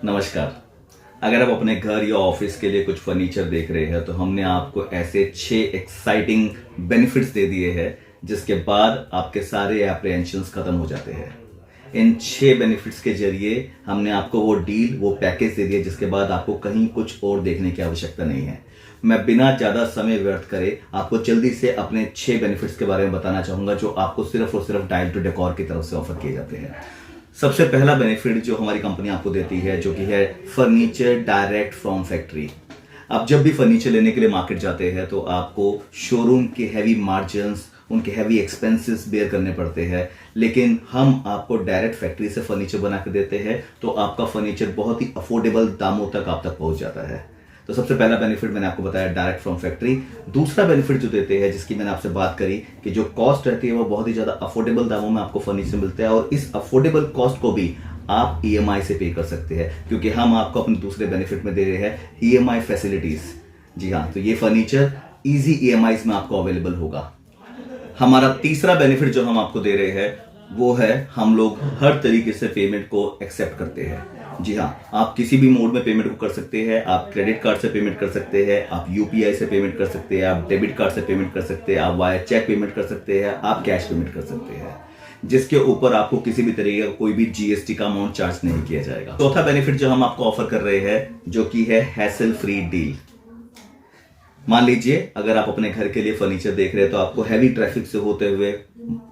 नमस्कार। अगर आप अपने घर या ऑफिस के लिए कुछ फर्नीचर देख रहे हैं तो हमने आपको ऐसे 6 एक्साइटिंग बेनिफिट्स दे दिए हैं जिसके बाद आपके सारे एप्रीहेंशंस खत्म हो जाते हैं। इन 6 बेनिफिट्स के जरिए हमने आपको वो डील, वो पैकेज दे दिया जिसके बाद आपको कहीं कुछ और देखने की आवश्यकता नहीं है। मैं बिना ज्यादा समय व्यर्थ करे आपको जल्दी से अपने 6 बेनिफिट्स के बारे में बताना चाहूंगा जो आपको सिर्फ और सिर्फ डायल टू डेकोर की तरफ से ऑफर किए जाते हैं। सबसे पहला बेनिफिट जो हमारी कंपनी आपको देती है जो कि है फर्नीचर डायरेक्ट फ्रॉम फैक्ट्री। आप जब भी फर्नीचर लेने के लिए मार्केट जाते हैं तो आपको शोरूम के हैवी मार्जिन्स, उनके हैवी एक्सपेंसेस बेयर करने पड़ते हैं, लेकिन हम आपको डायरेक्ट फैक्ट्री से फर्नीचर बना के देते हैं तो आपका फर्नीचर बहुत ही अफोर्डेबल दामों तक आप तक पहुंच जाता है। तो सबसे पहला बेनिफिट मैंने आपको बताया डायरेक्ट फ्रॉम फैक्ट्री। दूसरा बेनिफिट जो देते हैं जिसकी मैंने आपसे बात करी कि जो कॉस्ट रहती है वो बहुत ही ज्यादा अफोर्डेबल दामों में आपको फर्नीचर मिलता है और इस अफोर्डेबल कॉस्ट को भी आप ईएमआई से पे कर सकते हैं क्योंकि हम आपको अपने दूसरे बेनिफिट में दे रहे हैं ईएमआई फैसिलिटीज। जी हाँ, तो ये फर्नीचर इजी ईएमआई में आपको अवेलेबल होगा। हमारा तीसरा बेनिफिट जो हम आपको दे रहे हैं वो है हम लोग हर तरीके से पेमेंट को एक्सेप्ट करते हैं। जी हाँ, आप किसी भी मोड में पेमेंट को कर सकते हैं। आप क्रेडिट कार्ड से पेमेंट कर सकते हैं, आप यूपीआई से पेमेंट कर सकते हैं, आप डेबिट कार्ड से पेमेंट कर सकते हैं, आप वाया चेक पेमेंट कर सकते हैं, आप कैश पेमेंट कर सकते हैं, जिसके ऊपर आपको किसी भी तरीके का कोई भी जीएसटी का अमाउंट चार्ज नहीं किया जाएगा। चौथा बेनिफिट जो हम आपको ऑफर कर रहे हैं जो कि है हैसल फ्री डील। मान लीजिए अगर आप अपने घर के लिए फर्नीचर देख रहे हैं तो आपको हैवी ट्रैफिक से होते हुए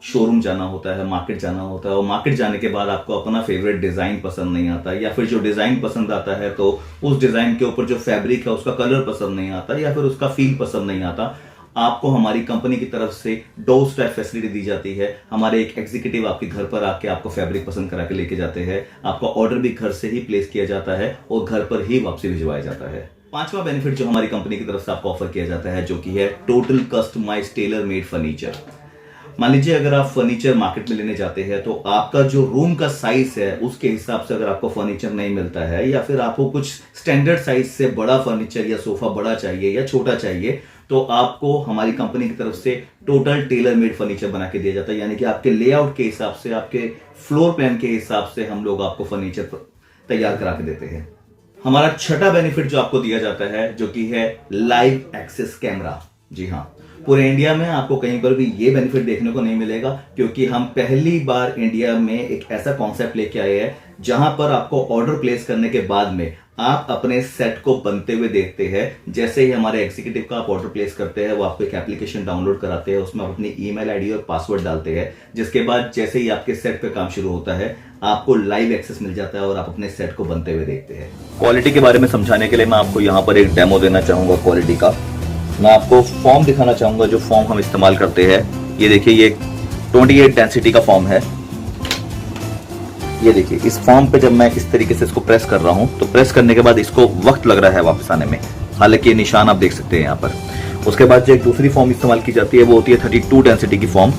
शोरूम जाना होता है, मार्केट जाना होता है और मार्केट जाने के बाद आपको अपना फेवरेट डिजाइन पसंद नहीं आता या फिर जो डिजाइन पसंद आता है तो उस डिजाइन के ऊपर जो फैब्रिक है उसका कलर पसंद नहीं आता या फिर उसका फील पसंद नहीं आता। आपको हमारी कंपनी की तरफ से डोर स्टेप फैसिलिटी दी जाती है। हमारे एक एग्जीक्यूटिव आपके घर पर आके आपको फैब्रिक पसंद करा के लेके जाते हैं। आपका ऑर्डर भी घर से ही प्लेस किया जाता है और घर पर ही वापसी भिजवाया जाता है। पांचवा बेनिफिट जो हमारी कंपनी की तरफ से आपको ऑफर किया जाता है जो कि है total customised tailor made furniture. मान लीजिए अगर आप फर्नीचर मार्केट में लेने जाते हैं तो आपका जो रूम का साइज है उसके हिसाब से अगर आपको फर्नीचर नहीं मिलता है या फिर आपको कुछ स्टैंडर्ड साइज से बड़ा फर्नीचर या सोफा बड़ा चाहिए या छोटा चाहिए तो आपको हमारी कंपनी की तरफ से टोटल टेलर मेड फर्नीचर बना के दिया जाता है। यानी कि आपके लेआउट के हिसाब से, आपके फ्लोर प्लान के हिसाब से हम लोग आपको फर्नीचर तैयार करा के देते हैं। हमारा छठा बेनिफिट जो आपको दिया जाता है जो कि है लाइव एक्सेस कैमरा। जी हाँ, पूरे इंडिया में आपको कहीं पर भी ये बेनिफिट देखने को नहीं मिलेगा क्योंकि हम पहली बार इंडिया में एक ऐसा कॉन्सेप्ट लेके आए हैं जहां पर आपको ऑर्डर प्लेस करने के बाद में आप अपने सेट को बनते हुए देखते हैं। जैसे ही हमारे एग्जीक्यूटिव का आप ऑर्डर प्लेस करते हैं वो आपको एक एप्लीकेशन डाउनलोड कराते हैं, उसमें आप अपनी ईमेल आईडी और पासवर्ड डालते हैं, जिसके बाद जैसे ही आपके सेट पे काम शुरू होता है आपको लाइव एक्सेस मिल जाता है और आप अपने सेट को बनते हुए देखते हैं। क्वालिटी के बारे में समझाने के लिए मैं आपको यहाँ पर एक डेमो देना चाहूंगा क्वालिटी का। मैं आपको फॉर्म दिखाना चाहूंगा जो फॉर्म हम इस्तेमाल करते हैं। ये देखिए, ये 28 डेंसिटी का फॉर्म है। ये देखिए, इस फॉर्म पे जब मैं इस तरीके से इसको प्रेस कर रहा हूं तो प्रेस करने के बाद इसको वक्त लग रहा है वापस आने में, हालांकि ये निशान आप देख सकते हैं यहाँ पर। उसके बाद जो एक दूसरी फॉर्म इस्तेमाल की जाती है वो होती है 32 डेंसिटी की फॉर्म।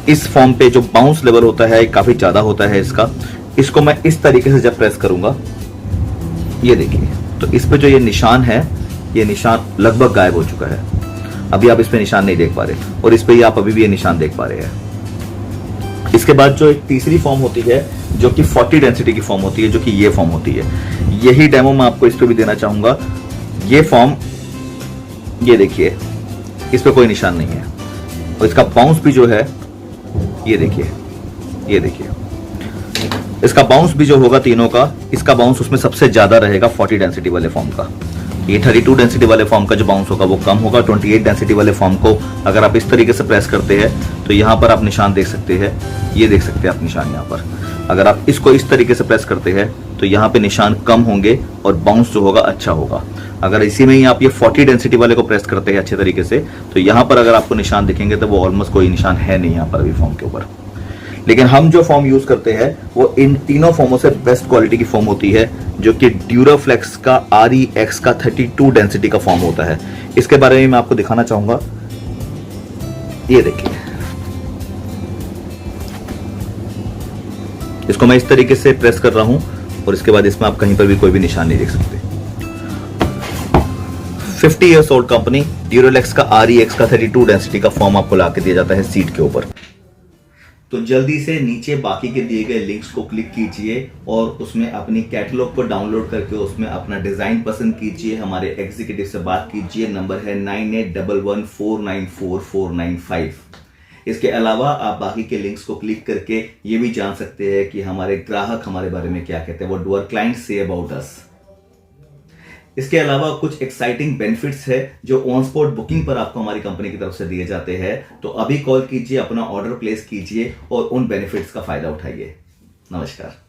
इस फॉर्म पे जो बाउंस लेवल होता है काफी ज्यादा होता है इसका। इसको मैं इस तरीके से जब प्रेस करूंगा, ये देखिए, तो इस पे जो ये निशान है ये निशान लगभग गायब हो चुका है। अभी आप इस पे निशान नहीं देख पा रहे और इस पे ही आप अभी भी ये निशान देख पा रहे हैं। इसके बाद जो एक तीसरी फॉर्म होती है जो कि 40 डेंसिटी की फॉर्म होती है, जो कि ये फॉर्म होती है। यही डेमो मैं आपको इस पे भी देना चाहूंगा। ये फॉर्म, ये देखिए, इस पे कोई निशान नहीं है और इसका बाउंस भी जो है, ये देखिए, ये देखिए, इसका बाउंस भी जो होगा तीनों का, इसका बाउंस उसमें सबसे ज्यादा रहेगा 40 डेंसिटी वाले फॉर्म का। ये 32 डेंसिटी वाले फॉर्म का जो बाउंस होगा वो कम होगा। 28 डेंसिटी वाले फॉर्म को अगर आप इस तरीके से प्रेस करते हैं तो यहाँ पर आप निशान देख सकते हैं, ये देख सकते हैं आप निशान यहाँ पर। अगर आप इसको इस तरीके से प्रेस करते हैं तो यहाँ पे निशान कम होंगे और बाउंस जो होगा अच्छा होगा। अगर इसी में ही आप ये 40 डेंसिटी वाले को प्रेस करते हैं अच्छे तरीके से तो यहाँ पर अगर आपको निशान दिखेंगे तो वो ऑलमोस्ट कोई निशान है नहीं यहाँ पर अभी फॉर्म के ऊपर। लेकिन हम जो फॉर्म यूज करते हैं वो इन तीनों फॉर्मों से बेस्ट क्वालिटी की फॉर्म होती है जो कि ड्यूराफ्लेक्स का REX का 32 डेंसिटी का फॉर्म होता है। इसके बारे में मैं आपको दिखाना चाहूंगा। ये देखिए, इसको मैं इस तरीके से प्रेस कर रहा हूं और इसके बाद इसमें आप कहीं पर भी कोई भी निशान नहीं देख सकते। 50 ईयर्स ओल्ड कंपनी ड्यूराफ्लेक्स का REX का 32 डेंसिटी का फॉर्म आपको ला के दिया जाता है सीट के ऊपर। तो जल्दी से नीचे बाकी के दिए गए लिंक्स को क्लिक कीजिए और उसमें अपनी कैटलॉग को डाउनलोड करके उसमें अपना डिजाइन पसंद कीजिए। हमारे एग्जीक्यूटिव से बात कीजिए, नंबर है 9811494495। इसके अलावा आप बाकी के लिंक्स को क्लिक करके ये भी जान सकते हैं कि हमारे ग्राहक हमारे बारे में क्या कहते हैं, what do our client say about us. इसके अलावा कुछ एक्साइटिंग बेनिफिट्स है जो ऑन स्पॉट बुकिंग पर आपको हमारी कंपनी की तरफ से दिए जाते हैं। तो अभी कॉल कीजिए, अपना ऑर्डर प्लेस कीजिए और उन बेनिफिट्स का फायदा उठाइए। नमस्कार।